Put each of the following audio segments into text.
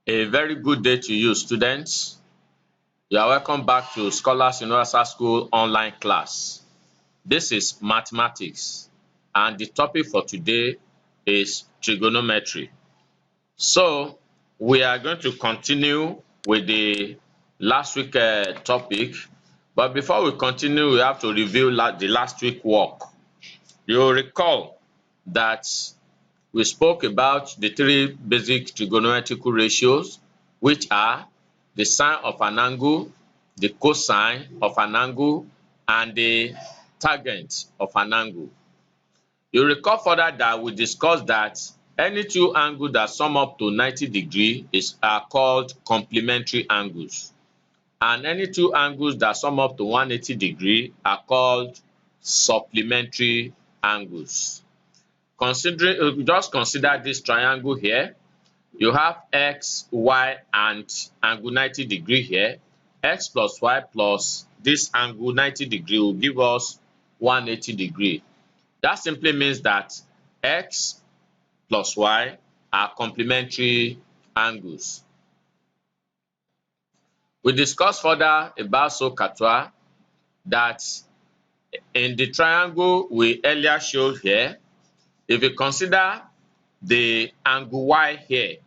A very good day to you, students. You are welcome back to Scholars Universal School online class. This is mathematics, and the topic for today is trigonometry. So, we are going to continue with the last week topic, but before we continue, we have to review the last week work. You'll recall that we spoke about the three basic trigonometrical ratios, which are the sine of an angle, the cosine of an angle, and the tangent of an angle. You recall further that we discussed that any two angles that sum up to 90 degrees are called complementary angles, and any two angles that sum up to 180 degrees are called supplementary angles. Just consider this triangle here. You have x, y, and angle 90 degree here. X plus y plus this angle 90 degree will give us 180 degree. That simply means that x plus y are complementary angles. We discussed further about SOHCAHTOA that in the triangle we earlier showed here, if you consider the angle y here,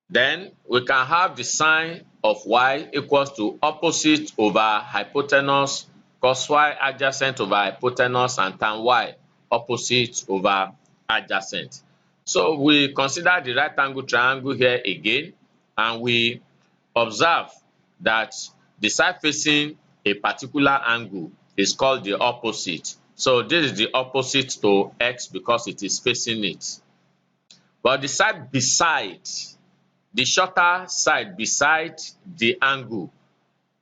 then we can have the sine of y equals to opposite over hypotenuse, cos y adjacent over hypotenuse, and tan y opposite over adjacent. So we consider the right angle triangle here again, and we observe that the side facing a particular angle is called the opposite. So this is the opposite to x because it is facing it. But the side beside, the shorter side beside the angle,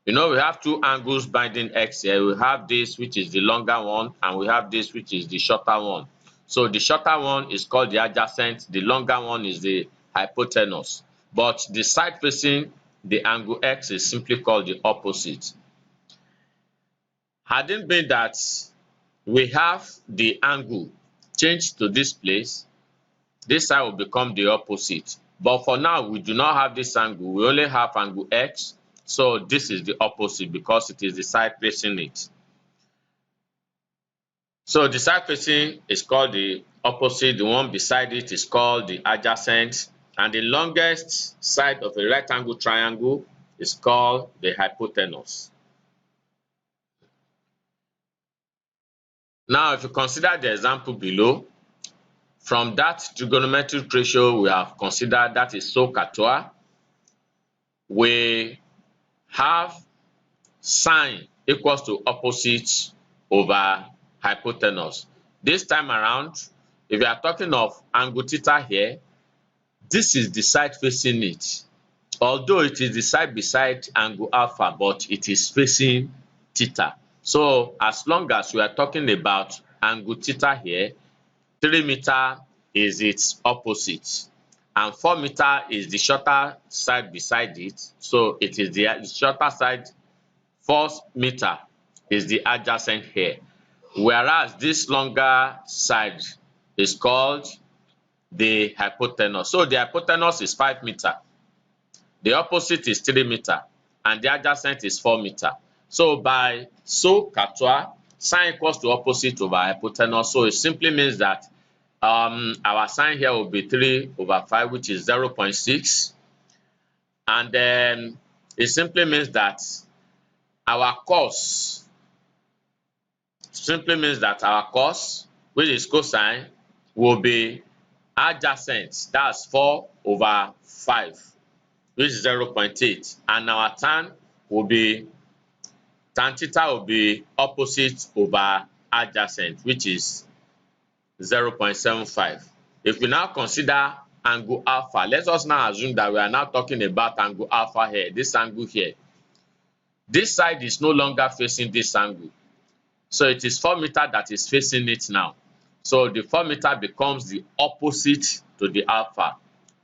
we have two angles binding x here. We have this, which is the longer one, and we have this, which is the shorter one. So the shorter one is called the adjacent, the longer one is the hypotenuse. But the side facing the angle x is simply called the opposite. Had it been that we have the angle changed to this place, this side will become the opposite. But for now, we do not have this angle. We only have angle x. So this is the opposite because it is the side facing it. So the side facing is called the opposite. The one beside it is called the adjacent. And the longest side of a right angle triangle is called the hypotenuse. Now, if you consider the example below, from that trigonometric ratio we have considered, that is SOHCAHTOA, we have sine equals to opposite over hypotenuse. This time around, if you are talking of angle theta here, this is the side facing it. Although it is the side beside angle alpha, but it is facing theta. So as long as we are talking about angle theta here, 3 meter is its opposite, and 4 meter is the shorter side beside it. So it is the shorter side, 4 meter is the adjacent here. Whereas this longer side is called the hypotenuse. So the hypotenuse is 5 meter. The opposite is 3 meter, and the adjacent is 4 meter. So by SOHCAHTOA, sine equals to opposite over hypotenuse. So it simply means that our sine here will be 3 over 5, which is 0.6. And then it simply means that our cos which is cosine, will be adjacent. That's 4 over 5, which is 0.8. And our tan theta will be opposite over adjacent, which is 0.75. If we now consider angle alpha, let us now assume that we are now talking about angle alpha here, this angle here. This side is no longer facing this angle. So it is 4 meter that is facing it now. So the 4 meter becomes the opposite to the alpha.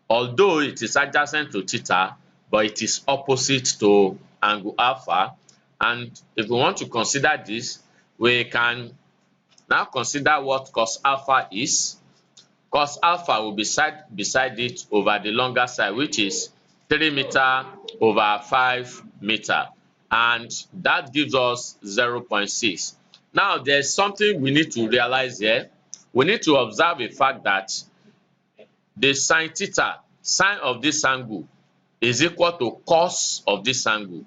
Although it is adjacent to theta, but it is opposite to angle alpha. And if we want to consider this, we can now consider what cos alpha is. cos alpha will be beside it over the longer side, which is 3 meter over 5 meter, and that gives us 0.6. Now, there's something we need to realize here. We need to observe the fact that the sine theta, sine of this angle, is equal to cos of this angle.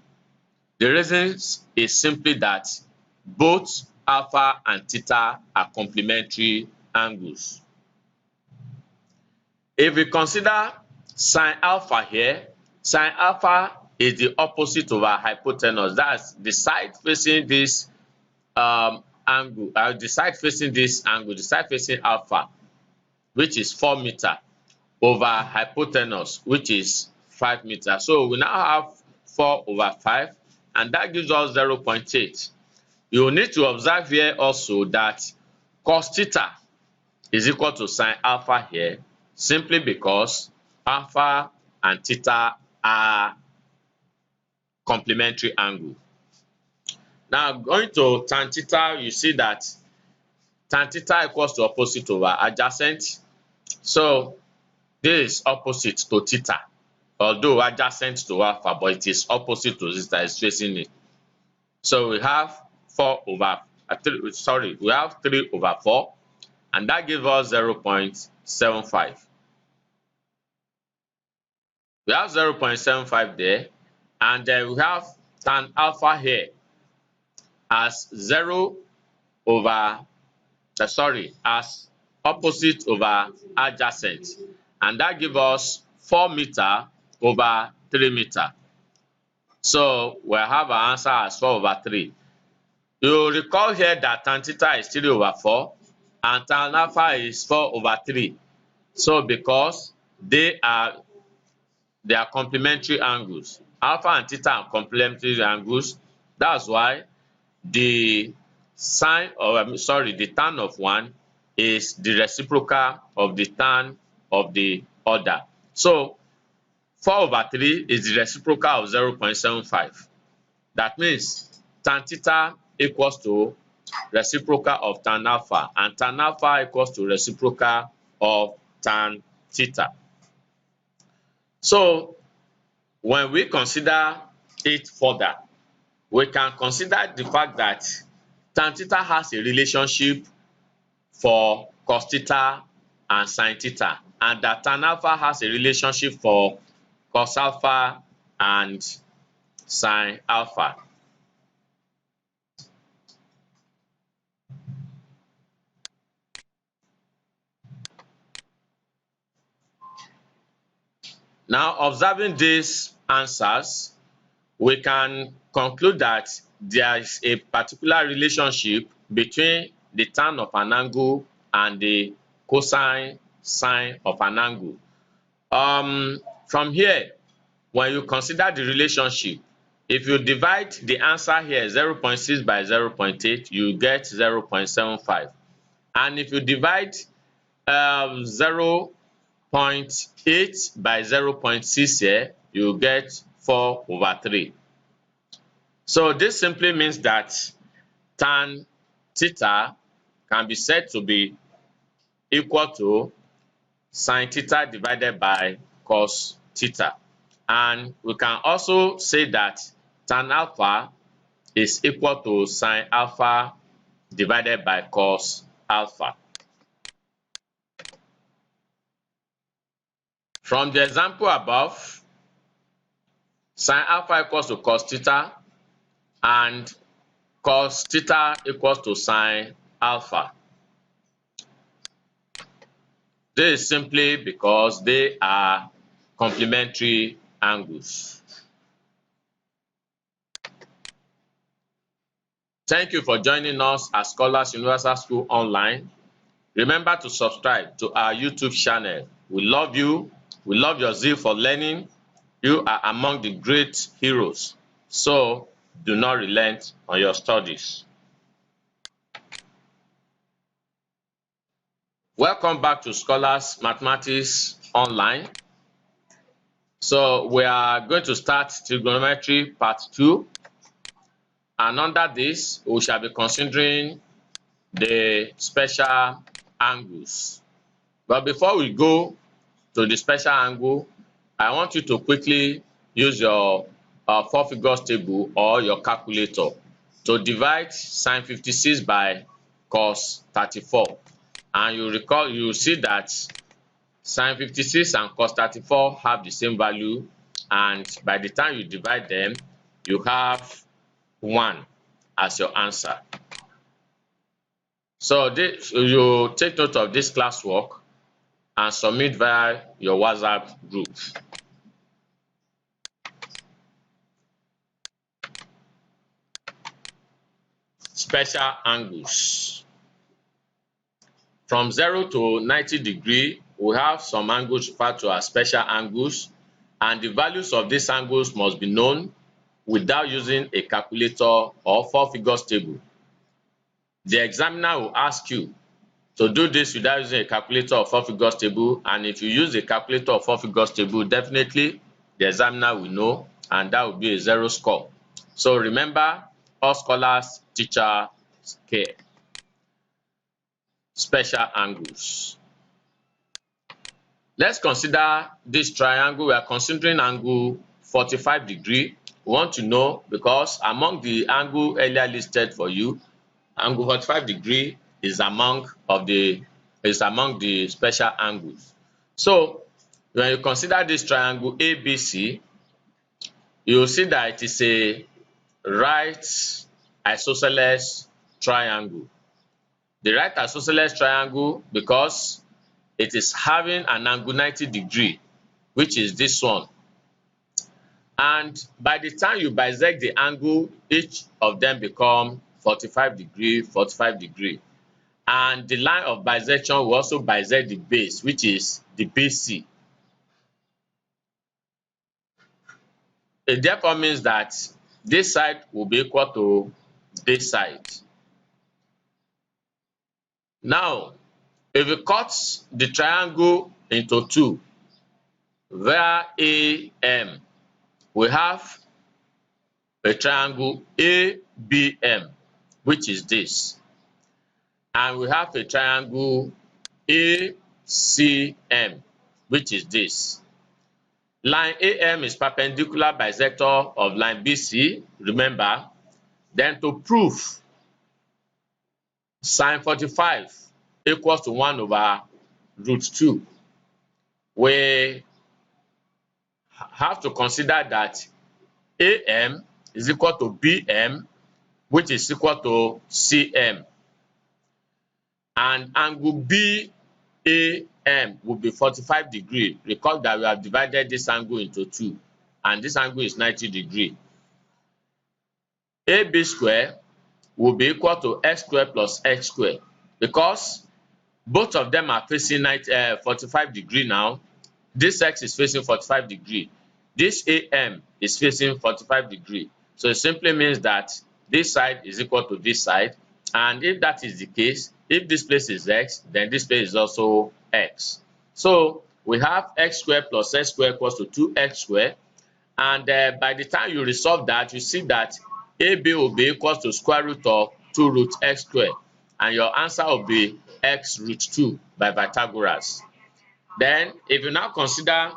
The reason is simply that both alpha and theta are complementary angles. If we consider sine alpha here, sine alpha is the opposite of our hypotenuse. That's the side facing this angle, the side facing this angle, the side facing alpha, which is 4 meter, over hypotenuse, which is 5 meter. So we now have 4 over 5, and that gives us 0.8. You need to observe here also that cos theta is equal to sine alpha here, simply because alpha and theta are complementary angle. Now, going to tan theta, you see that tan theta equals to opposite over adjacent. So this is opposite to theta, although adjacent to alpha, but it is opposite to theta, is facing it. So we have 3 over 4, and that gives us 0.75. We have 0.75 there, and then we have tan alpha here as as opposite over adjacent, and that gives us 4 meter over 3 meter. So we have our answer as 4 over 3. You recall here that tan theta is 3 over 4 and tan alpha is 4 over 3. So because they are complementary angles, alpha and theta are complementary angles, that's why the tan of one is the reciprocal of the tan of the other. So 4 over 3 is the reciprocal of 0.75. That means tan theta equals to reciprocal of tan alpha, and tan alpha equals to reciprocal of tan theta. So when we consider it further, we can consider the fact that tan theta has a relationship for cos theta and sin theta, and that tan alpha has a relationship for cos alpha and sin alpha. Now, observing these answers, we can conclude that there is a particular relationship between the tan of an angle and the cosine sine of an angle. From here, when you consider the relationship, if you divide the answer here 0.6 by 0.8, you get 0.75. And if you divide 0.8 by 0.6 here, you get 4 over 3. So this simply means that tan theta can be said to be equal to sin theta divided by cos theta. And we can also say that tan alpha is equal to sin alpha divided by cos alpha. From the example above, sin alpha equals to cos theta and cos theta equals to sin alpha. This is simply because they are complementary angles. Thank you for joining us at Scholars Universal School Online. Remember to subscribe to our YouTube channel. We love you. We love your zeal for learning. You are among the great heroes. So do not relent on your studies. Welcome back to Scholars Mathematics Online. So we are going to start trigonometry part 2. And under this, we shall be considering the special angles. But before we go to the special angle, I want you to quickly use your 4 figures table or your calculator to divide sin 56 by cos 34. And you see that sin 56 and cos 34 have the same value, and by the time you divide them, you have 1 as your answer. So you take note of this classwork and submit via your WhatsApp group. Special angles. From 0 to 90 degree, we have some angles referred to as special angles, and the values of these angles must be known without using a calculator or 4 figures table. The examiner will ask you to do this without using a calculator or 4 figures table, and if you use a calculator or 4 figures table, definitely the examiner will know, and that will be a 0 score. So remember, all scholars, teacher care. Special angles. Let's consider this triangle. We are considering angle 45 degree. We want to know because among the angle earlier listed for you, angle 45 degree is among the special angles. So when you consider this triangle ABC, you will see that it is a right isosceles triangle. The right isosceles triangle because it is having an angle 90 degree, which is this one. And by the time you bisect the angle, each of them become 45 degree, 45 degree. And the line of bisection will also bisect the base, which is the BC. It therefore means that this side will be equal to this side. Now, if we cut the triangle into two, via AM, we have a triangle ABM, which is this. And we have a triangle ACM, which is this. Line AM is perpendicular bisector of line BC, remember. Then to prove sin 45 equals to 1 over root 2, we have to consider that AM is equal to BM, which is equal to CM. And angle BAM will be 45 degree. Recall that we have divided this angle into 2, and this angle is 90 degree. AB square will be equal to x square plus x square, because both of them are facing 45 degree now. This x is facing 45 degree. This AM is facing 45 degree. So it simply means that this side is equal to this side. And if that is the case, if this place is x, then this place is also x. So we have x squared plus x squared equals to 2x squared. And by the time you resolve that, you see that AB will be equal to square root of 2 root x squared. And your answer will be x root 2 by Pythagoras. Then, if you now consider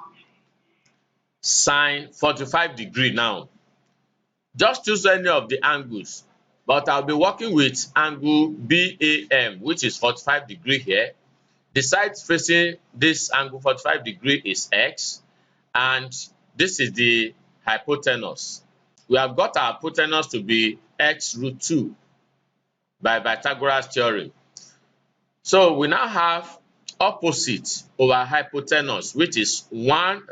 sin 45 degree now, just choose any of the angles. But I'll be working with angle BAM, which is 45 degree here. The side facing this angle 45 degree is x, and this is the hypotenuse. We have got our hypotenuse to be x root 2 by Pythagoras theorem. So we now have opposite over hypotenuse, which is 1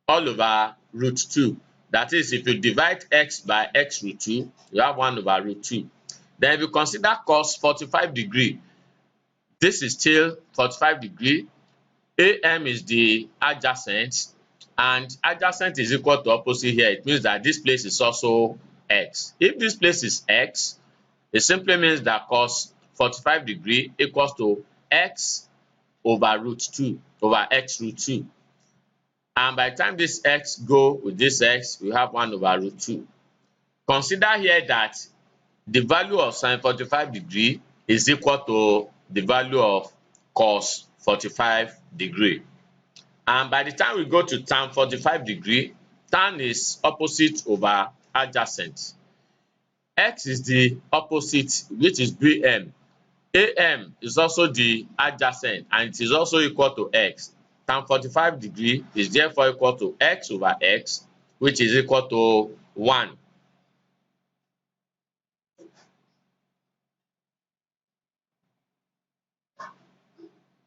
all over root 2. That is, if you divide x by x root 2, you have 1 over root 2. Then if you consider cos 45 degree, this is still 45 degree. AM is the adjacent, and adjacent is equal to opposite here. It means that this place is also x. If this place is x, it simply means that cos 45 degree equals to x over root 2 over x root 2. And by the time this x go with this x, we have 1 over root 2. Consider here that the value of sin 45 degree is equal to the value of cos 45 degree. And by the time we go to tan 45 degree, tan is opposite over adjacent. X is the opposite, which is BM. AM is also the adjacent, and it is also equal to X. Tan 45 degree is therefore equal to X over X, which is equal to 1.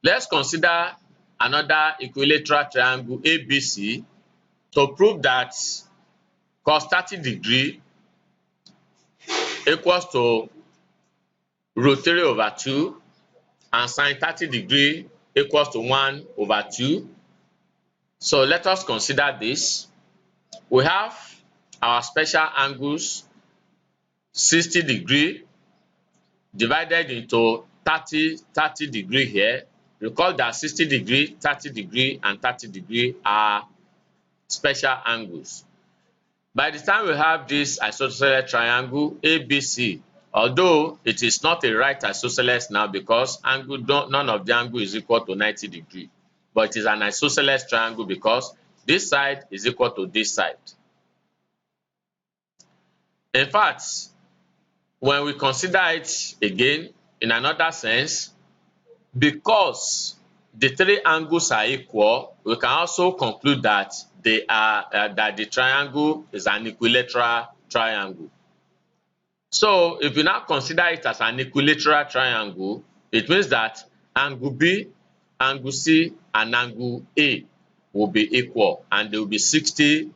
Let's consider another equilateral triangle ABC to prove that cos 30 degree equals to root 3 over 2 and sin 30 degree equals to 1 over 2. So let us consider this. We have our special angles 60 degree divided into 30 degree here. Recall that 60 degree, 30 degree, and 30 degree are special angles. By the time we have this isosceles triangle ABC, although it is not a right isosceles now because none of the angle is equal to 90 degree, but it is an isosceles triangle because this side is equal to this side. In fact, when we consider it again in another sense, because the three angles are equal, we can also conclude that that the triangle is an equilateral triangle. So if you now consider it as an equilateral triangle, it means that angle B, angle C, and angle A will be equal, and they will be 60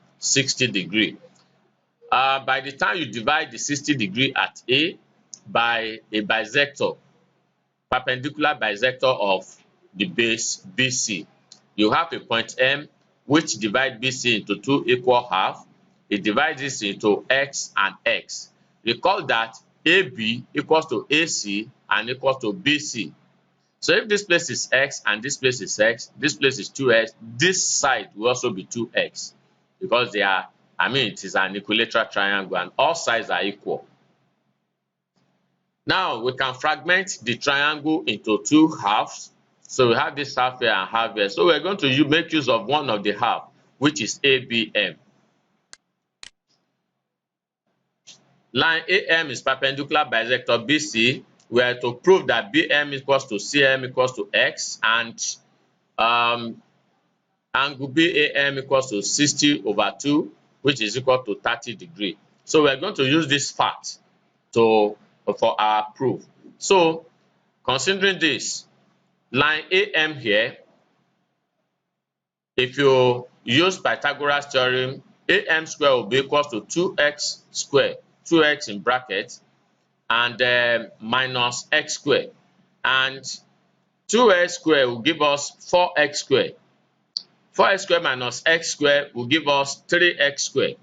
degree. By the time you divide the 60 degree at A by a bisector, perpendicular bisector of the base BC, you have a point M which divides BC into two equal halves. It divides this into X and X. Recall that AB equals to AC and equals to BC. So if this place is X and this place is X, this place is 2X, this side will also be 2X because they are, it is an equilateral triangle and all sides are equal. Now we can fragment the triangle into two halves. So we have this half here and half here. So we're going to make use of one of the half, which is ABM. Line AM is perpendicular bisector BC. We are to prove that BM equals to CM equals to X, and angle BAM equals to 60 over 2, which is equal to 30 degree. So we're going to use this fact for our proof. So considering this, line AM here, if you use Pythagoras theorem, AM square will be equal to 2x square, 2x in brackets, and minus x square. And 2x square will give us 4x square. 4x square minus x square will give us 3x square.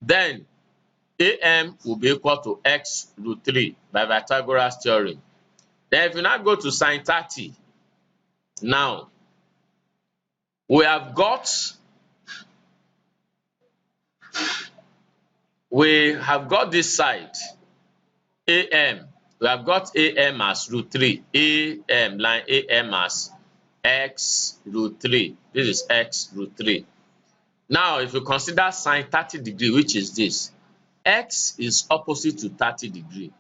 Then AM will be equal to x root 3 by Pythagoras theorem. Then if you now go to sin 30, now we have got this side AM. We have got AM as root 3, line AM as x root 3. This is x root 3. Now if you consider sin 30 degree, which is this, x is opposite to 30 degree,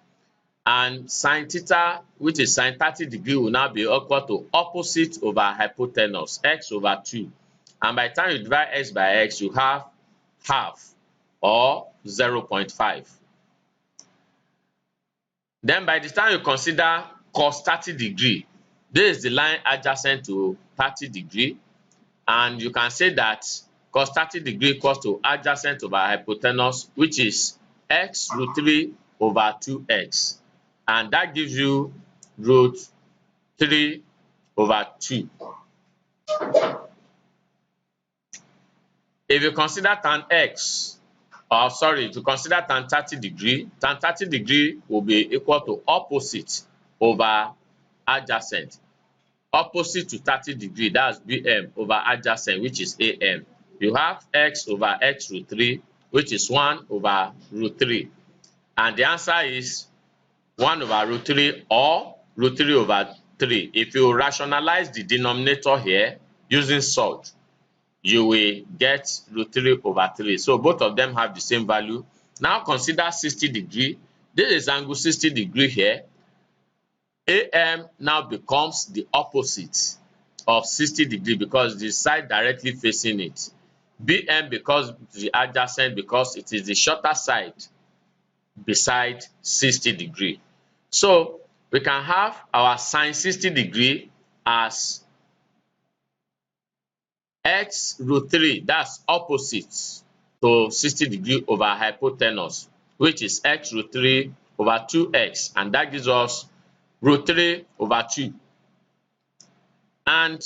and sin theta, which is sin 30 degree, will now be equal to opposite over hypotenuse, x over 2. And by the time you divide x by x, you have half or 0.5. Then by the time you consider cos 30 degree, this is the line adjacent to 30 degree, and you can say that cos 30 degree equals to adjacent over hypotenuse, which is x root 3 over 2x, and that gives you root 3 over 2. If you consider tan x, if you consider tan 30 degree will be equal to opposite over adjacent. Opposite to 30 degree, that's BM, over adjacent, which is AM. You have x over x root 3, which is 1 over root 3. And the answer is 1 over root 3 or root 3 over 3. If you rationalize the denominator here using salt, you will get root 3 over 3. So both of them have the same value. Now consider 60 degree. This is angle 60 degree here. AM now becomes the opposite of 60 degree because the side directly facing it. BM becomes the adjacent because it is the shorter side beside 60 degree. So we can have our sine 60 degree as x root 3, that's opposite to 60 degree over hypotenuse, which is x root 3 over 2x, and that gives us root 3 over 2. And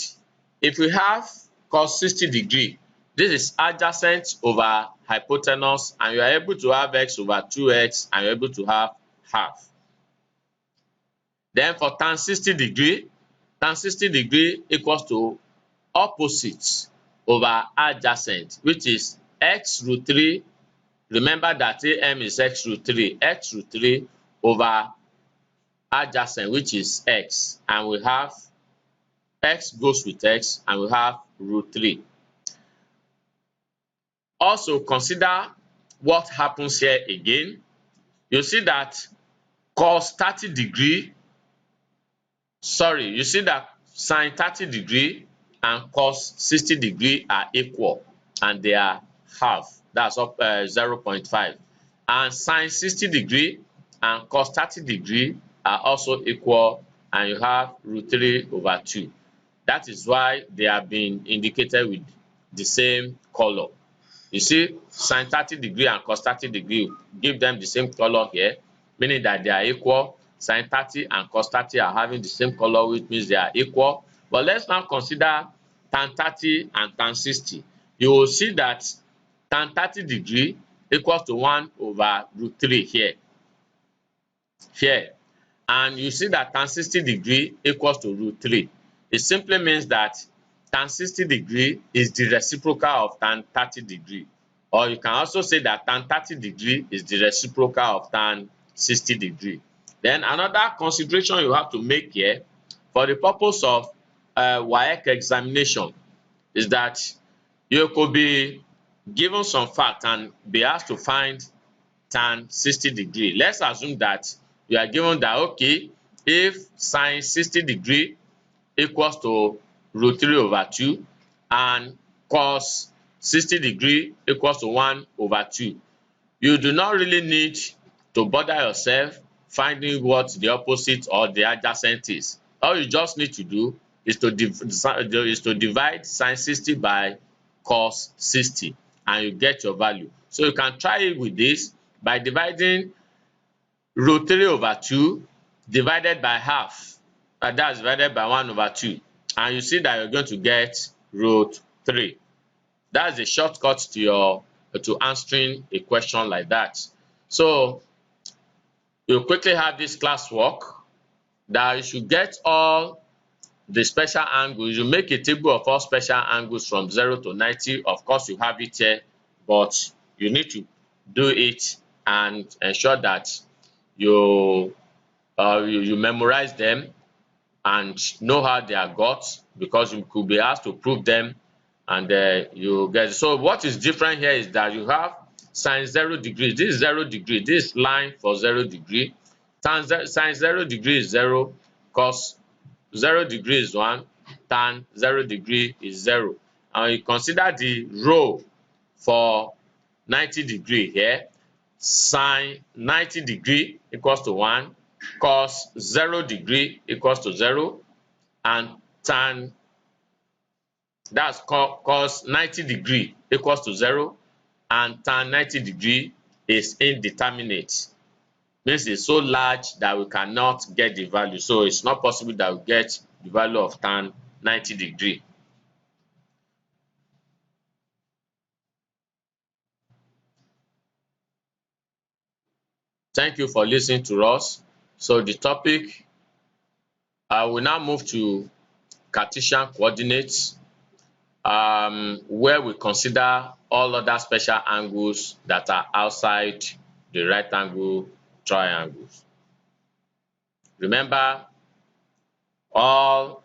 if we have cos 60 degree, this is adjacent over hypotenuse, and you are able to have x over 2x, and you're able to have half. Then for tan 60 degree equals to opposite over adjacent, which is x root 3. Remember that AM is x root 3, x root 3 over adjacent, which is x, and we have x goes with x, and we have root 3. Also consider what happens here again. You see that cos 30 degree, you see that sine 30 degree and cos 60 degree are equal, and they are half. That's up 0.5. And sine 60 degree and cos 30 degree are also equal, and you have root 3 over 2. That is why they have been indicated with the same color. You see, sine 30 degree and cos 30 degree, give them the same color here, meaning that they are equal. Sine 30 and cos 30 are having the same color, which means they are equal. But let's now consider tan 30 and tan 60. You will see that tan 30 degree equals to 1 over root 3 here. And you see that tan 60 degree equals to root 3. It simply means that tan 60 degree is the reciprocal of tan 30 degree. Or you can also say that tan 30 degree is the reciprocal of tan 60 degree. Then another consideration you have to make here for the purpose of WAEC examination is that you could be given some fact and be asked to find tan 60 degree. Let's assume that you are given that, okay, if sine 60 degree equals to root 3 over 2 and cos 60 degree equals to 1 over 2. You do not really need to bother yourself finding what the opposite or the adjacent is. All you just need to do is to divide sine 60 by cos 60, and you get your value. So you can try it with this by dividing root 3 over 2 divided by half, and that's divided by 1 over 2. And you see that you're going to get root 3. That's a shortcut to answering a question like that. So you quickly have this classwork that you should get all the special angles. You make a table of all special angles from 0 to 90. Of course, you have it here, but you need to do it and ensure that you memorize them and know how they are got, because you could be asked to prove them, and you get it. So what is different here is that you have sine 0 degree. This is 0 degree. This line for 0 degree. Sine 0 degree is 0. Cos 0 degree is 1. Tan 0 degree is 0. And you consider the row for 90 degree here. Sine 90 degree equals to 1. Cos 0 degree equals to 0, and tan, that's cos 90 degree equals to 0, and tan 90 degree is indeterminate. Means it's so large that we cannot get the value. So it's not possible that we get the value of tan 90 degree. Thank you for listening to us. So the topic, I will now move to Cartesian coordinates, where we consider all other special angles that are outside the right angle triangles. Remember, all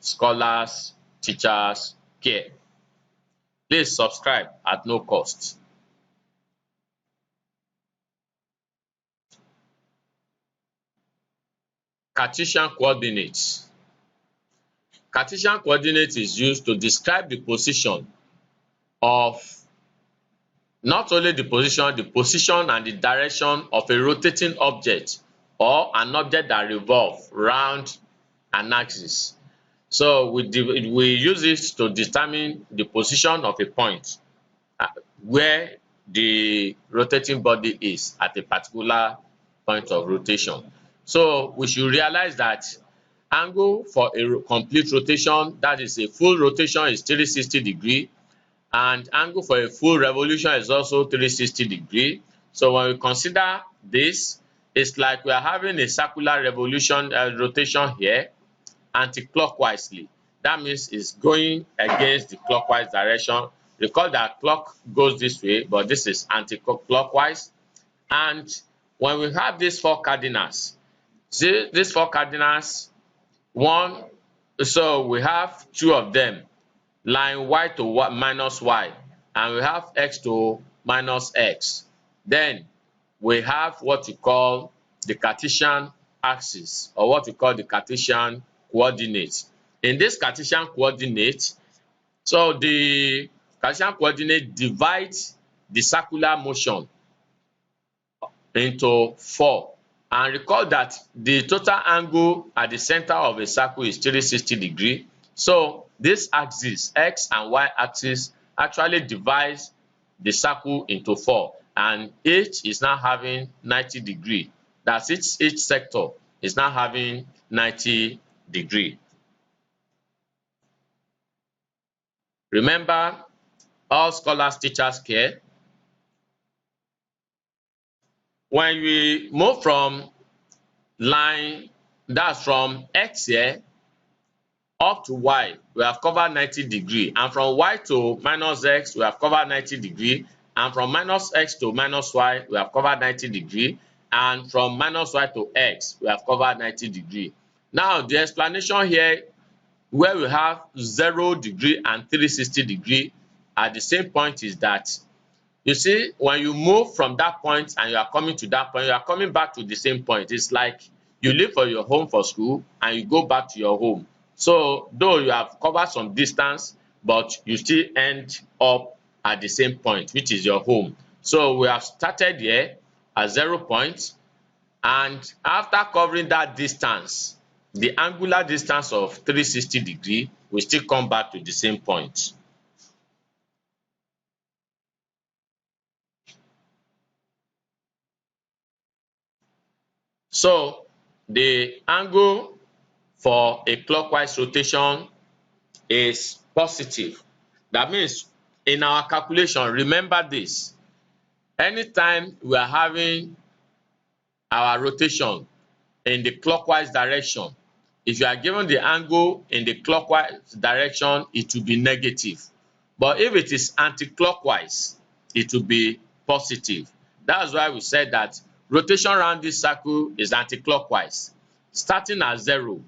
scholars, teachers care. Please subscribe at no cost. Cartesian coordinates. Cartesian coordinate is used to describe the position of not only the position and the direction of a rotating object or an object that revolves round an axis. So we use it to determine the position of a point where the rotating body is at a particular point of rotation. So we should realize that angle for a complete rotation, that is a full rotation, is 360 degrees, and angle for a full revolution is also 360 degrees. So when we consider this, it's like we are having a circular revolution rotation here anti-clockwise. That means it's going against the clockwise direction. Recall that clock goes this way, but this is anti-clockwise. And when we have these four cardinals, see these four cardinals, so we have two of them, line y to minus y, and we have x to minus x. Then we have what we call the Cartesian axis, or what we call the Cartesian coordinate. In this Cartesian coordinate, so the Cartesian coordinate divides the circular motion into four. And recall that the total angle at the center of a circle is 360 degrees. So this axis, x and y axis, actually divides the circle into four, and each is now having 90 degrees. That's each sector is now having 90 degrees. Remember, all scholars, teachers care. When we move from line, that's from x here up to y, we have covered 90 degrees, and from y to minus x, we have covered 90 degrees, and from minus x to minus y, we have covered 90 degrees, and from minus y to x, we have covered 90 degrees. Now, the explanation here, where we have 0 degree and 360 degree at the same point, is that, you see, when you move from that point and you are coming to that point, you are coming back to the same point. It's like you leave for your home for school and you go back to your home. So though you have covered some distance, but you still end up at the same point, which is your home. So we have started here at 0 point, and after covering that distance, the angular distance of 360 degrees, we still come back to the same point. So the angle for a clockwise rotation is positive. That means in our calculation, remember this, anytime we are having our rotation in the clockwise direction, if you are given the angle in the clockwise direction, it will be negative. But if it is anti-clockwise, it will be positive. That's why we said that rotation around this circle is anti-clockwise, starting at 0,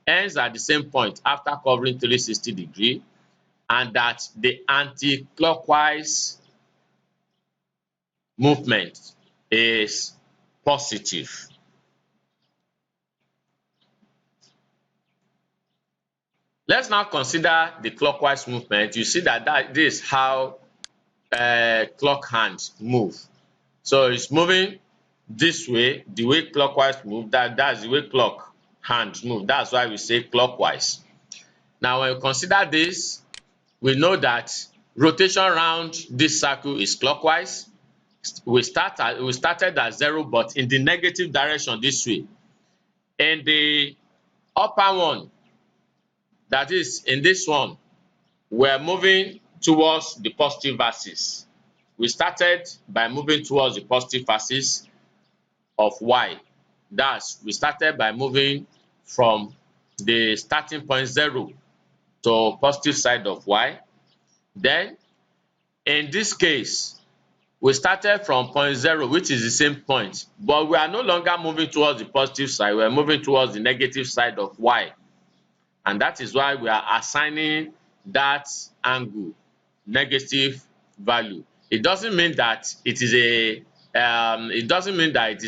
ends at the same point after covering 360 degrees, and that the anti-clockwise movement is positive. Let's now consider the clockwise movement. You see that this is how clock hands move. So it's moving this way, the way clockwise move, that's the way clock hands move. That's why we say clockwise. Now when we consider this, we know that rotation around this circle is clockwise. We started at 0, but in the negative direction this way. In the upper one, that is in this one, we're moving towards the positive axis. We started by moving towards the positive axis of y. Thus, we started by moving from the starting point 0 to positive side of y. Then, in this case, we started from point 0, which is the same point, but we are no longer moving towards the positive side, we are moving towards the negative side of y. And that is why we are assigning that angle negative value. It doesn't mean that it is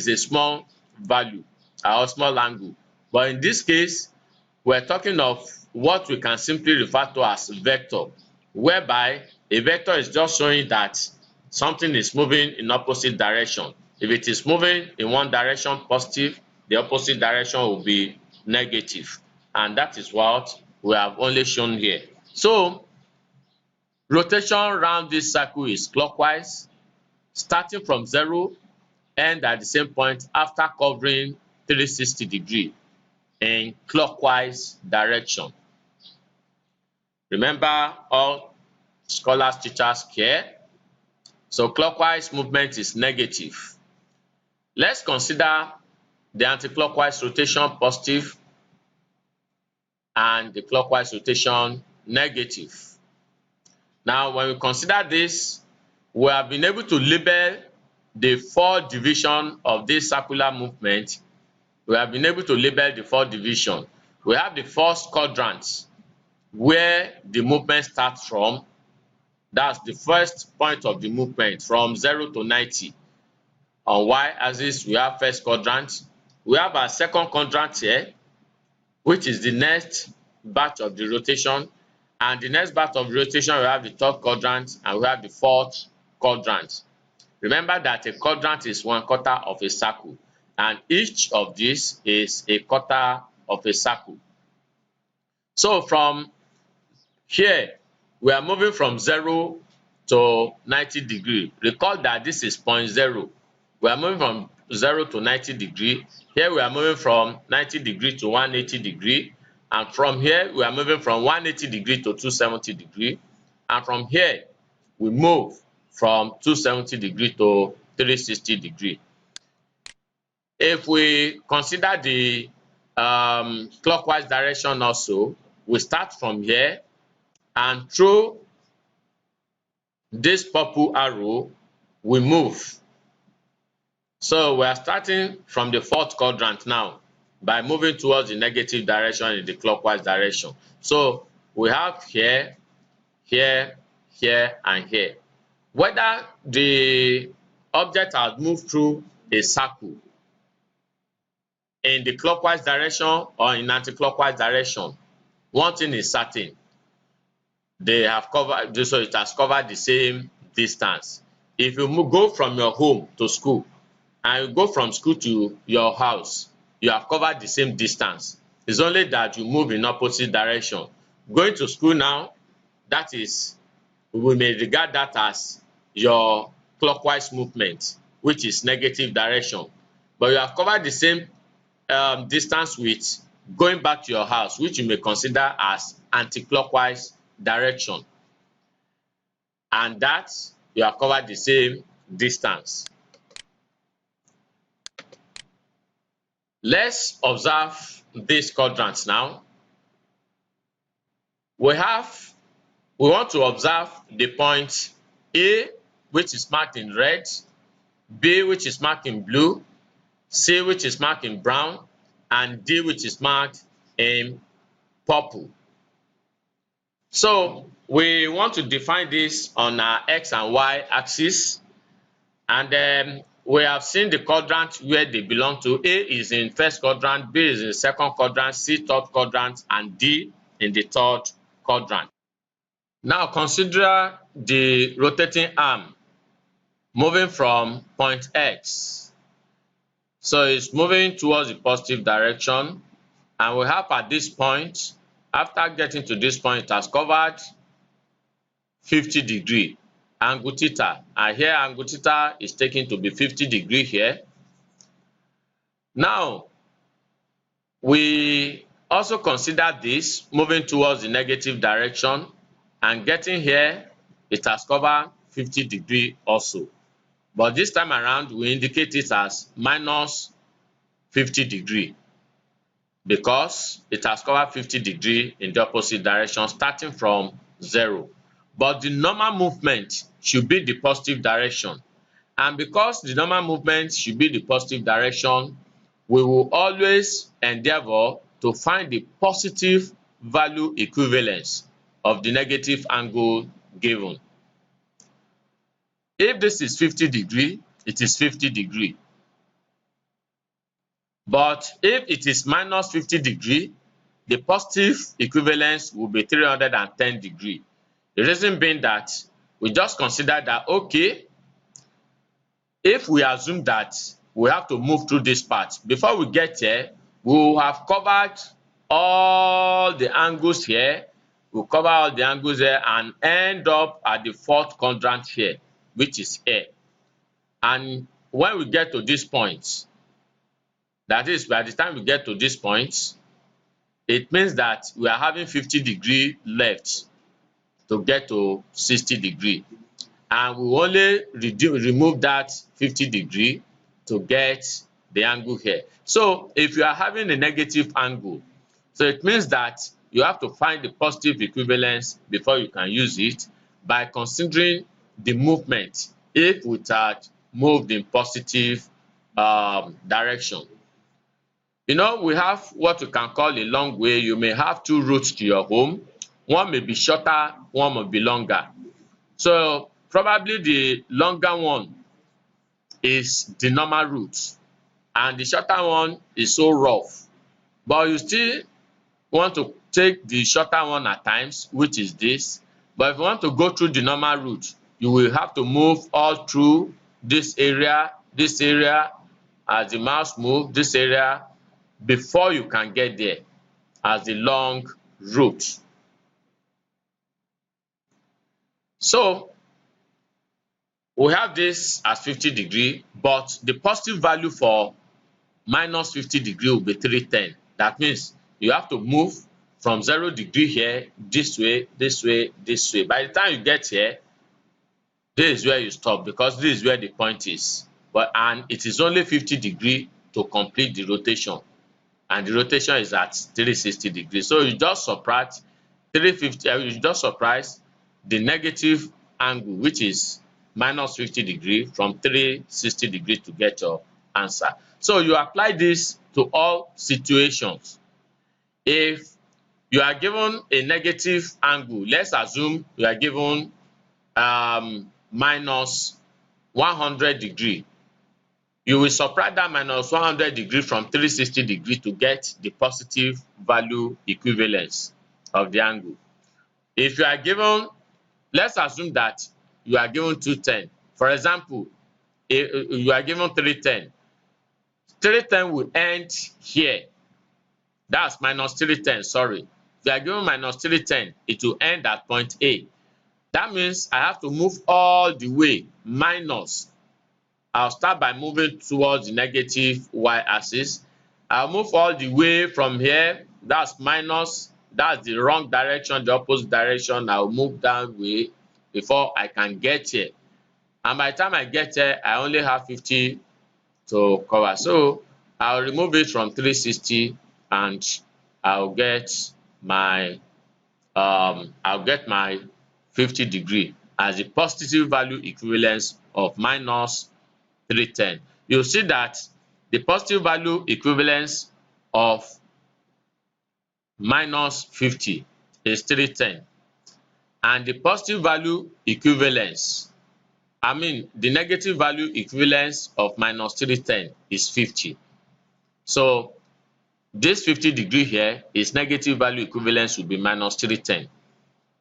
a small value or small angle. But in this case, we're talking of what we can simply refer to as vector, whereby a vector is just showing that something is moving in opposite direction. If it is moving in one direction positive, the opposite direction will be negative. And that is what we have only shown here. So, rotation around this circle is clockwise, starting from 0, end at the same point after covering 360 degrees in clockwise direction. Remember, all scholars, teachers care. So clockwise movement is negative. Let's consider the anti-clockwise rotation positive and the clockwise rotation negative. Now, when we consider this, we have been able to label the 4 divisions of this circular movement. We have been able to label the 4 divisions. We have the first quadrant where the movement starts from. That's the first point of the movement from 0 to 90. On y-axis, we have first quadrant. We have our second quadrant here, which is the next batch of the rotation. And the next batch of rotation, we have the third quadrant and we have the fourth quadrant. Remember that a quadrant is 1/4 of a circle, and each of these is a quarter of a circle. So from here, we are moving from 0 to 90 degrees. Recall that this is point 0. We are moving from 0 to 90 degrees. Here we are moving from 90 degrees to 180 degrees. And from here, we are moving from 180 degrees to 270 degrees. And from here, we move from 270 degrees to 360 degrees. If we consider the clockwise direction also, we start from here and through this purple arrow, we move. So we are starting from the fourth quadrant now by moving towards the negative direction in the clockwise direction. So we have here, here, here, and here. Whether the object has moved through a circle in the clockwise direction or in anti-clockwise direction, one thing is certain. They have covered, so it has covered the same distance. If you go from your home to school and you go from school to your house, you have covered the same distance. It's only that you move in opposite direction. Going to school now, that is, we may regard that as your clockwise movement, which is negative direction. But you have covered the same distance with going back to your house, which you may consider as anti-clockwise direction. And that you have covered the same distance. Let's observe these quadrants now. We want to observe the point A, which is marked in red, B, which is marked in blue, C, which is marked in brown, and D, which is marked in purple. So we want to define this on our X and Y axis, and we have seen the quadrant where they belong to. A is in first quadrant, B is in second quadrant, C third quadrant, and D in the third quadrant. Now consider the rotating arm moving from point X. So it's moving towards the positive direction, and we have at this point, after getting to this point, it has covered 50 degrees. Angle theta, and here angle theta is taken to be 50 degrees here. Now, we also consider this moving towards the negative direction, and getting here, it has covered 50 degrees also. But this time around, we indicate it as minus 50 degrees because it has covered 50 degrees in the opposite direction starting from 0. But the normal movement should be the positive direction. And because the normal movement should be the positive direction, we will always endeavor to find the positive value equivalence of the negative angle given. If this is 50°, it is 50°. But if it is minus 50°, the positive equivalence will be 310°. The reason being that we just consider that, okay, if we assume that we have to move through this part, before we get here, we will have covered all the angles here, we'll cover all the angles here and end up at the fourth quadrant here, which is here. And when we get to this point, that is, by the time we get to this point, it means that we are having 50° left to get to 60°. And we only remove that 50° to get the angle here. So if you are having a negative angle, so it means that you have to find the positive equivalence before you can use it by considering the movement if it had moved in positive direction. You know, we have what we can call a long way. You may have two routes to your home. One may be shorter, one may be longer. So probably the longer one is the normal route and the shorter one is so rough. But you still want to take the shorter one at times, which is this. But if you want to go through the normal route, you will have to move all through this area, as the mouse moves, this area, before you can get there as the long route. So we have this as 50°, but the positive value for minus 50° will be 310. That means you have to move from 0° here, this way, this way, this way. By the time you get here, this is where you stop because this is where the point is. And it is only 50° to complete the rotation. And the rotation is at 360°. So you just subtract 350, you just subtract the negative angle, which is minus 50° from 360° to get your answer. So you apply this to all situations. If you are given a negative angle, let's assume you are given minus 100°. You will subtract that minus 100° from 360° to get the positive value equivalence of the angle. If you are given, let's assume that you are given 210. For example, if you are given 310. 310 will end here. That's minus 310, sorry. If you are given minus 310, it will end at point A. That means I have to move all the way minus. I'll start by moving towards the negative y-axis. I'll move all the way from here. That's minus. That's the wrong direction, the opposite direction. I'll move that way before I can get here. And by the time I get here, I only have 50 to cover. So I'll remove it from 360 and I'll get my 50° as the positive value equivalence of minus 310. You'll see that the positive value equivalence of minus 50 is 310. And the positive value equivalence, the negative value equivalence of minus 310 is 50. So this 50° here is negative value equivalence will be minus 310.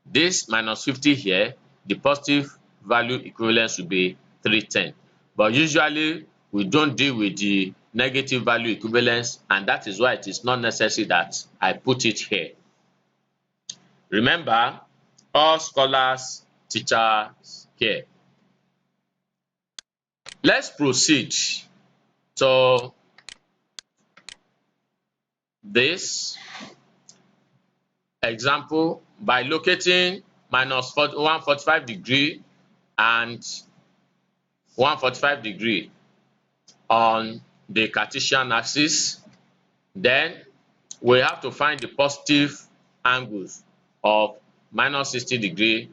This minus 50 here, the positive value equivalence will be 310. But usually we don't deal with the negative value equivalence, and that is why it is not necessary that I put it here. Remember, all scholars, teachers care. Let's proceed to this example by locating minus 145° and 145° on the Cartesian axis. Then we have to find the positive angles of minus 60°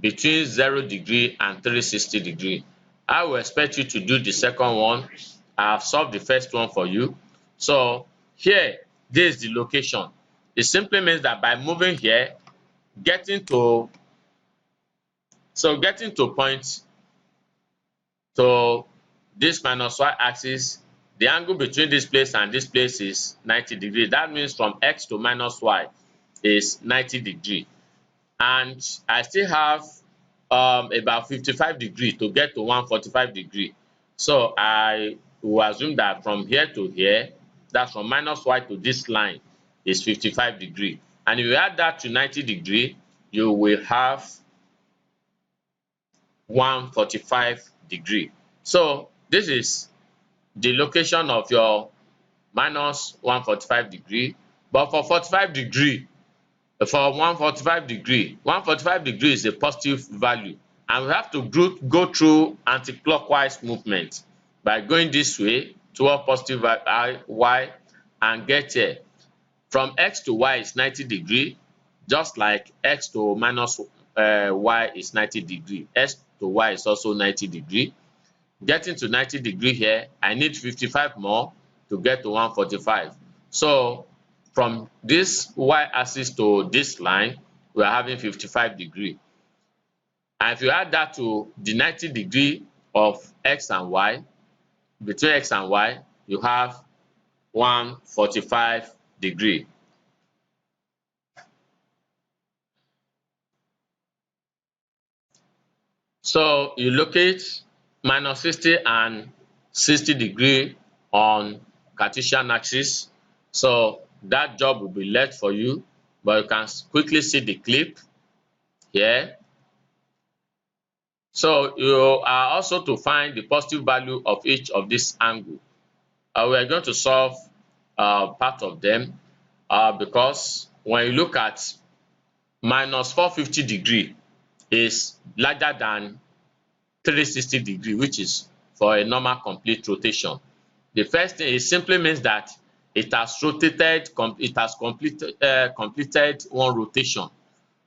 between 0° and 360°. I will expect you to do the second one. I have solved the first one for you. So here, this is the location. It simply means that by moving here, getting to point to this minus y axis, the angle between this place and this place is 90 degrees. That means from x to minus y is 90 degrees. And I still have about 55 degrees to get to 145 degrees. So I will assume that from here to here, that's from minus y to this line, is 55 degrees. And if you add that to 90 degrees, you will have 145 degrees. So this is the location of your minus 145 degrees. But for 45 degrees, for 145 degrees, 145 degrees is a positive value. And we have to go through anti-clockwise movement by going this way toward positive y and get here. From x to y is 90 degrees, just like x to minus y is 90 degrees. X to y is also 90 degrees. Getting to 90 degrees here, I need 55 more to get to 145. So from this y-axis to this line, we are having 55 degrees. And if you add that to the 90 degrees of x and y, between x and y, you have 145 degrees. So you locate minus 60 and 60 degrees on Cartesian axis. So that job will be left for you, but you can quickly see the clip here. So you are also to find the positive value of each of this angle. We are going to solve part of them because when you look at minus 450 degrees is larger than 360 degrees, which is for a normal complete rotation. The first thing, it simply means that it has rotated, it has completed one rotation,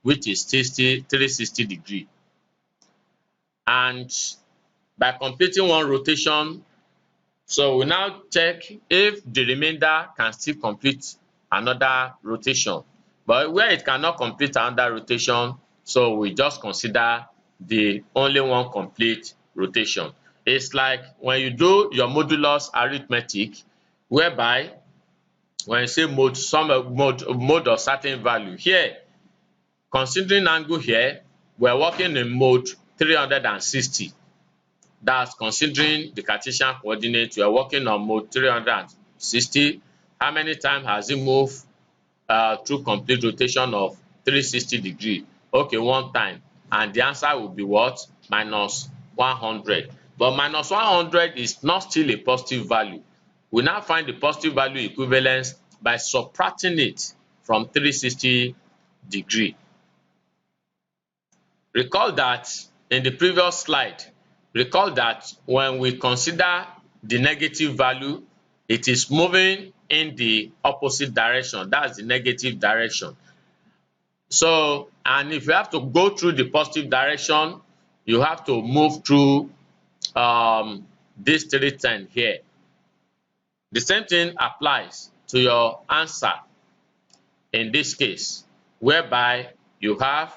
which is 360 degrees. And by completing one rotation, so we now check if the remainder can still complete another rotation. But where it cannot complete another rotation, so we just consider the only one complete rotation. It's like when you do your modulus arithmetic, whereby when you say mode of certain value, here, considering angle here, we're working in mode 360. That's considering the Cartesian coordinate, we are working on mode 360. How many times has it moved through complete rotation of 360 degrees? Okay, one time. And the answer will be what? Minus 100. But minus 100 is not still a positive value. We now find the positive value equivalence by subtracting it from 360 degrees. Recall that in the previous slide, when we consider the negative value, it is moving in the opposite direction. That's the negative direction. So, and if you have to go through the positive direction, you have to move through this 310 here. The same thing applies to your answer in this case, whereby you have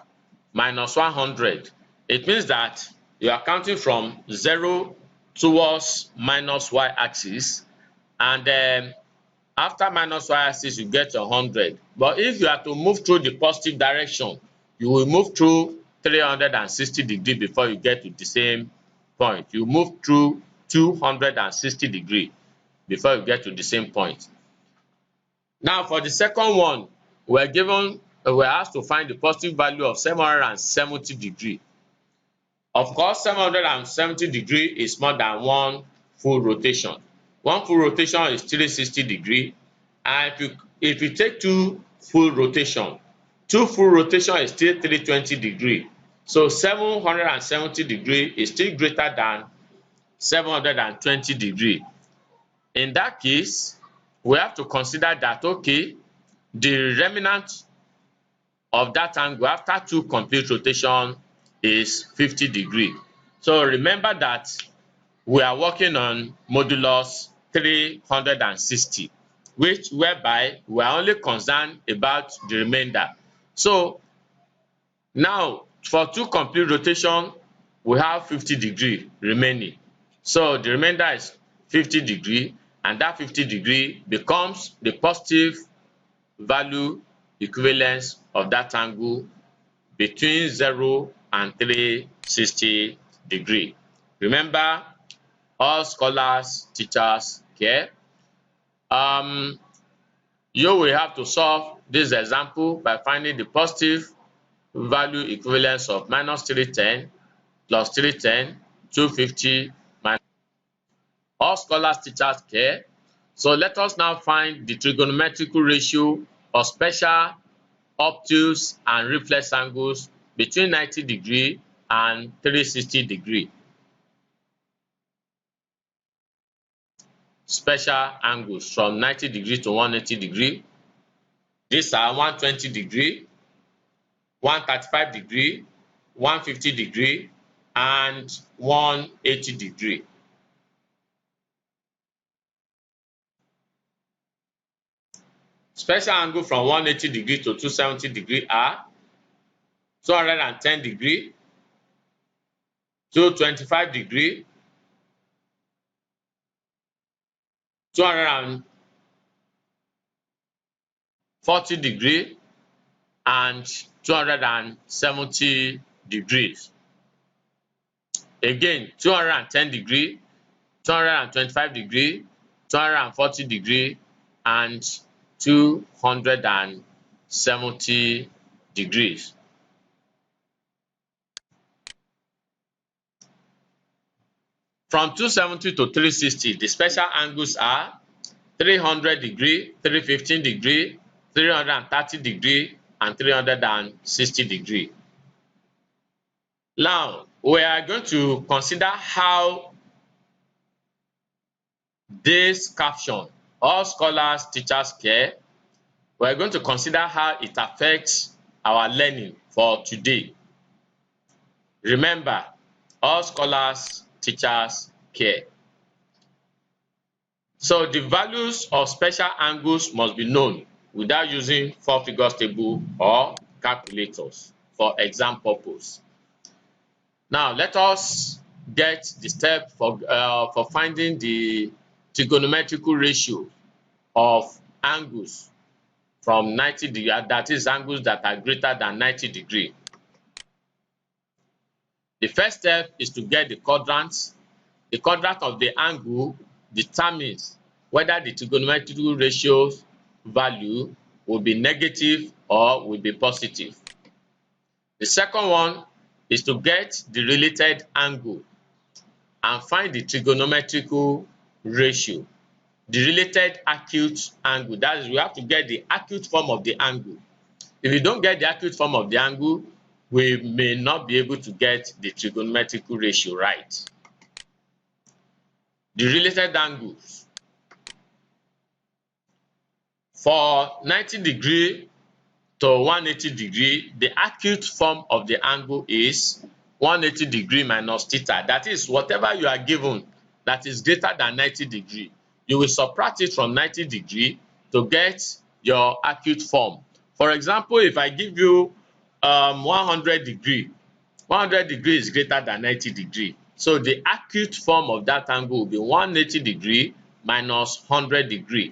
minus 100. It means that you are counting from 0 towards minus y-axis, and then after minus y-axis, you get 100. But if you are to move through the positive direction, you will move through 360 degrees before you get to the same point. You move through 260 degrees before you get to the same point. Now, for the second one, we're asked to find the positive value of 770 degrees. Of course, 770 degrees is more than one full rotation. One full rotation is 360 degrees, and if you take two full rotation is still 320 degrees. So 770 degrees is still greater than 720 degrees. In that case, we have to consider that, okay, the remnant of that angle after two complete rotation is 50 degrees. So remember that we are working on modulus 360, whereby we are only concerned about the remainder. So now for 2 complete rotation, we have 50° remaining. So the remainder is 50°, and that 50° becomes the positive value equivalence of that angle between 0 and 360°. Remember, all scholars, teachers care. You will have to solve this example by finding the positive value equivalence of minus 310 plus 310, 250 minus. All scholars, teachers care. So let us now find the trigonometric ratio of special obtuse and reflex angles between 90° and 360°. Special angles from 90° to 180°. These are 120°, 135°, 150°, and 180°. Special angle from 180° to 270° are 210°, 225°, 240°, and 270°. Again, 210°, 225°, 240°, and 270°. From 270 to 360, the special angles are 300°, 315°, 330°, and 360°. Now, we are going to consider how this caption, all scholars, teachers care, we are going to consider how it affects our learning for today. Remember, all scholars, teachers care. So the values of special angles must be known without using 4 figures table or calculators for exam purpose. Now let us get the step for finding the trigonometric ratio of angles from 90°, that is angles that are greater than 90°. The first step is to get the quadrants. The quadrant of the angle determines whether the trigonometric ratio value will be negative or will be positive. The second one is to get the related angle and find the trigonometric ratio. The related acute angle, that is, we have to get the acute form of the angle. If you don't get the acute form of the angle, we may not be able to get the trigonometric ratio right. The related angles. For 90° to 180°, the acute form of the angle is 180° minus theta. That is, whatever you are given that is greater than 90°, you will subtract it from 90° to get your acute form. For example, if I give you 100°, 100° is greater than 90°. So the acute form of that angle will be 180° minus 100°.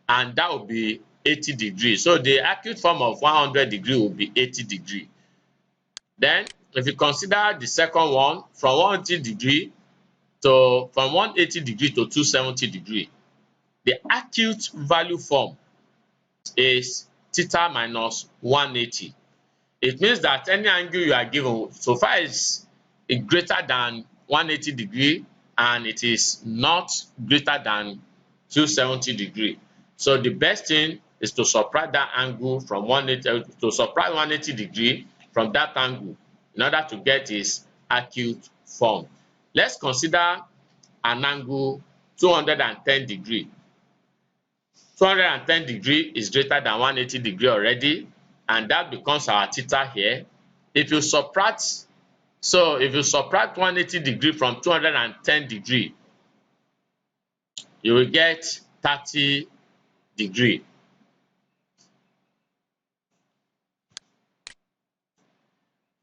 And that will be 80°. So the acute form of 100° will be 80°. Then, if you consider the second one, from 180° to 270°, the acute value form is theta minus 180. It means that any angle you are given, so far as it's greater than 180° and it is not greater than 270°. So the best thing is to subtract that angle from 180° from that angle in order to get its acute form. Let's consider an angle 210°. 210° is greater than 180° already, and that becomes our theta here. If you subtract So if you subtract 180 degree from 210 degree, you will get 30 degree.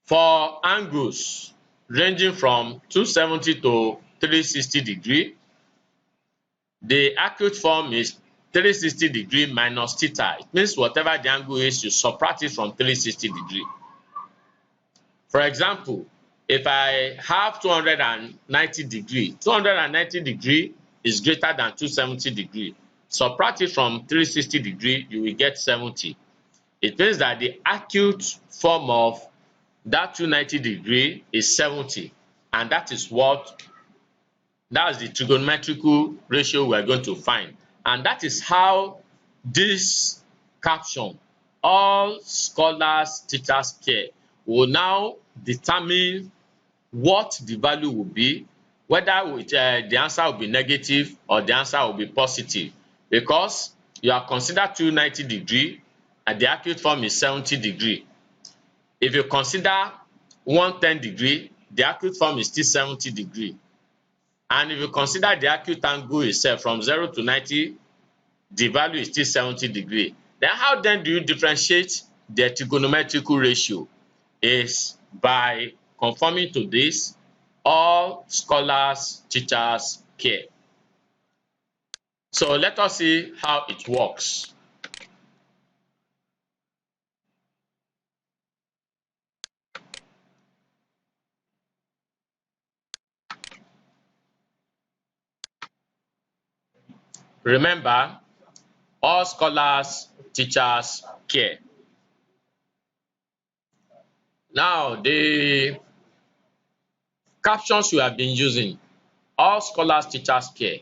For angles ranging from 270 to 360 degree, the acute form is 360 degree minus theta. It means whatever the angle is, you subtract it from 360 degree. For example, if I have 290 degree, 290 degree is greater than 270 degree. Subtract it from 360 degree, you will get 70. It means that the acute form of that 290 degree is 70, and that's the trigonometrical ratio we are going to find. And that is how this caption, all scholars teachers care, will now determine what the value will be, whether the answer will be negative or the answer will be positive, because you have considered 290 degree and the acute form is 70 degree. If you consider 110 degree, the acute form is still 70 degree. And if you consider the acute angle itself from 0 to 90, the value is still 70 degree. Then how then do you differentiate the trigonometrical ratio? Is by conforming to this, all scholars teachers care. So let us see how it works. Remember, all scholars teachers care. Now, the captions we have been using, all scholars teachers care,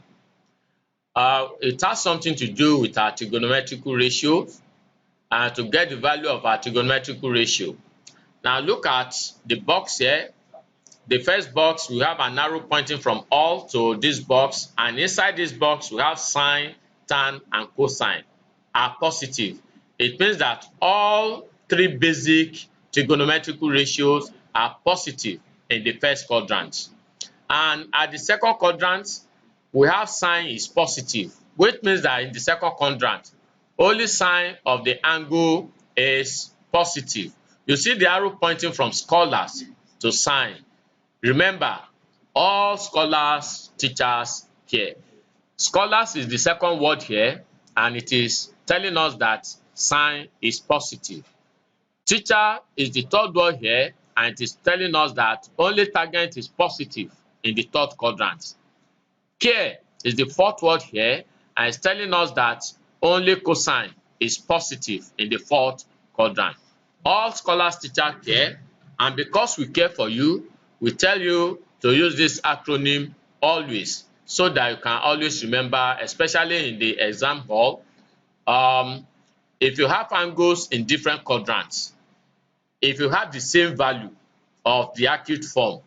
it has something to do with our trigonometrical ratio, and to get the value of our trigonometrical ratio. Now look at the box here. The first box, we have an arrow pointing from all to this box, and inside this box we have sine, tan and cosine are positive. It means that all three basic trigonometrical ratios are positive in the first quadrant. And at the second quadrant, we have sine is positive, which means that in the second quadrant, only sine of the angle is positive. You see the arrow pointing from scholars to sine. Remember, all scholars teachers care. Scholars is the second word here, and it is telling us that sine is positive. Teacher is the third word here, and it is telling us that only tangent is positive in the third quadrant. Care is the fourth word here, and it's telling us that only cosine is positive in the fourth quadrant. All scholars teacher care, and because we care for you, we tell you to use this acronym always, so that you can always remember, especially in the exam hall. If you have angles in different quadrants, if you have the same value of the acute form,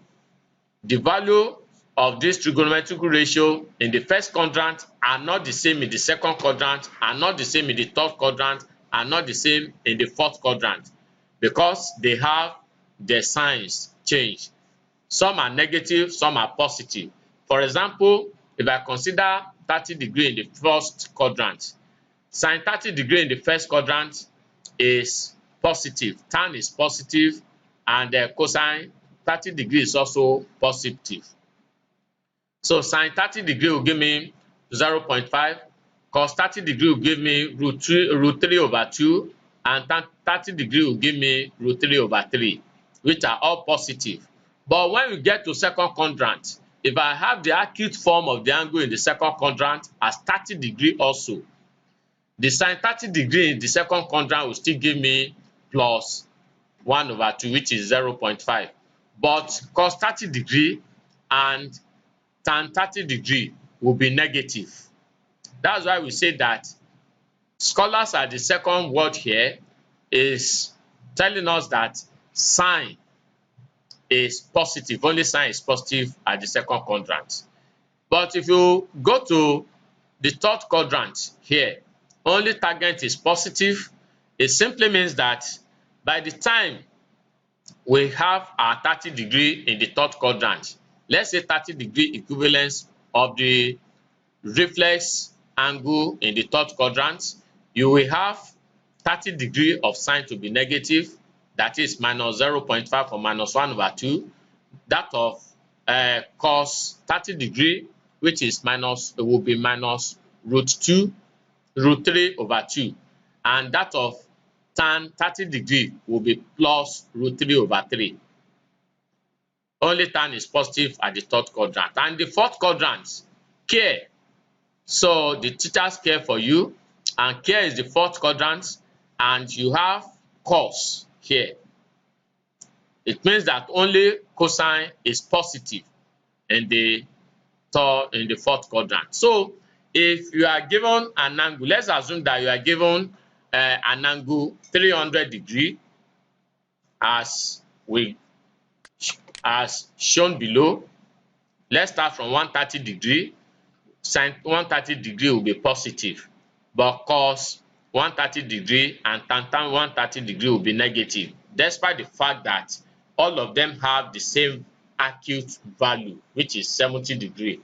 the value of this trigonometrical ratio in the first quadrant are not the same in the second quadrant, are not the same in the third quadrant, are not the same in the fourth quadrant, because they have their signs changed. Some are negative, some are positive. For example, if I consider 30 degree in the first quadrant, sine 30 degree in the first quadrant is positive, tan is positive, and cosine 30 degree is also positive. So sine 30 degree will give me 0.5, cos 30 degree will give me root 3 over 2, and tan 30 degree will give me root 3 over 3, which are all positive. But when we get to second quadrant, if I have the acute form of the angle in the second quadrant as 30 degree also, the sine 30 degree in the second quadrant will still give me plus 1 over 2, which is 0.5. But cos 30 degree and tan 30 degree will be negative. That's why we say that scholars at the second word here is telling us that sine is positive, only sine is positive at the second quadrant. But if you go to the third quadrant here, only tangent is positive. It simply means that by the time we have our 30-degree in the third quadrant. Let's say 30-degree equivalence of the reflex angle in the third quadrant. You will have 30 degree of sine to be negative, that is minus 0.5 or minus 1/2. That of cos 30 degree, which is minus, it will be minus √3/2, and that of tan 30 degree will be plus √3/3. Only tan is positive at the third quadrant. And the fourth quadrant, care. So the teachers care for you, and care is the fourth quadrant, and you have cos here. It means that only cosine is positive in the fourth quadrant. So if you are given an angle, let's assume that you are given an angle 300 degree as shown below. Let's start from 130 degree. Sin 130 degree will be positive, but cos 130 degree and tan 130 degree will be negative, despite the fact that all of them have the same acute value, which is 70 degree,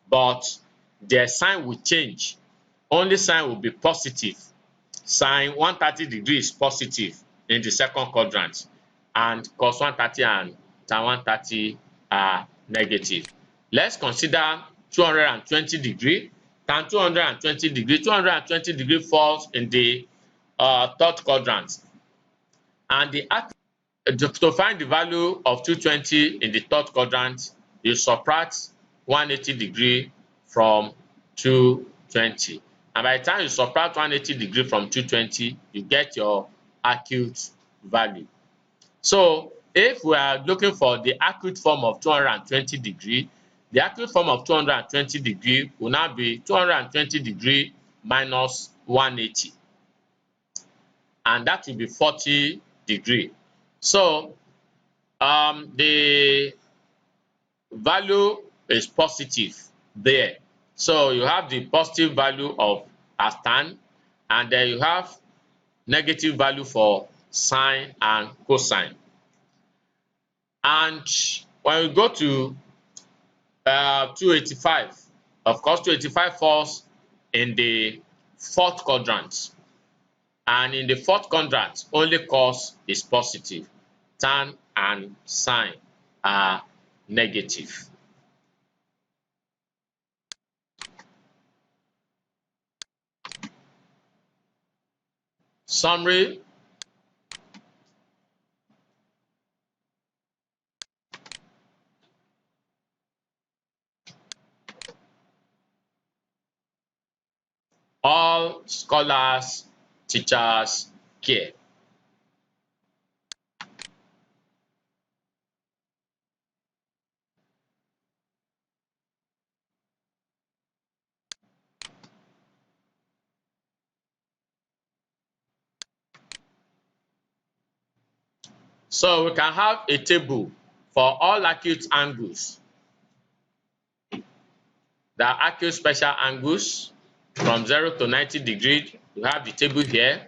but their sign will change. Only sign will be positive. Sin 130 degree is positive in the second quadrant, and cos 130 and tan 130 are negative. Let's consider 220 degree, tan 220 degree. 220 degree falls in the third quadrant, and to find the value of 220 in the third quadrant, you subtract 180 degree from 220, and by the time you subtract 180 degree from 220, you get your acute value. So if we are looking for the acute form of 220 degree, the acute form of 220 degree will now be 220 degree minus 180, and that will be 40 degree. So the value is positive there. So you have the positive value of tan, and then you have negative value for sine and cosine. And when we go to 285, of course 285 falls in the fourth quadrant, and in the fourth quadrant only cos is positive, tan and sine are negative. Summary: all scholars, teachers care. So we can have a table for all acute angles. The acute special angles from 0 to 90 degrees, you have the table here.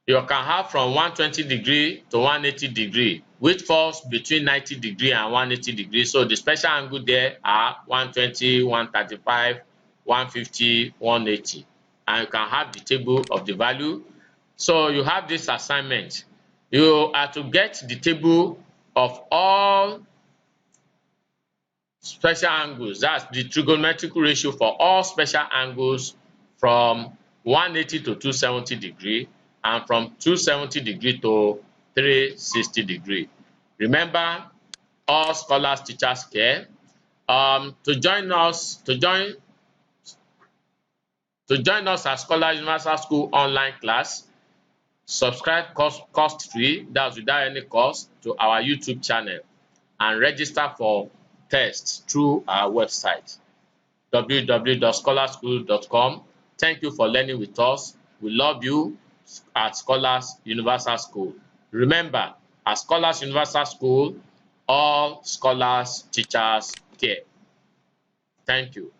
You can have from 120 degree to 180 degree, which falls between 90 degree and 180 degree. So the special angle there are 120, 135, 150, 180. And you can have the table of the value. So you have this assignment. You are to get the table of all special angles. That's the trigonometric ratio for all special angles from 180 to 270 degree, and from 270 degree to 360 degree. Remember, all scholars, teachers care. To join us at Scholars Universal School online class, subscribe cost-free, that's without any cost, to our YouTube channel, and register for tests through our website www.scholarschool.com. Thank you for learning with us. We love you at Scholars Universal School. Remember, at Scholars Universal School, all scholars, teachers care. Thank you.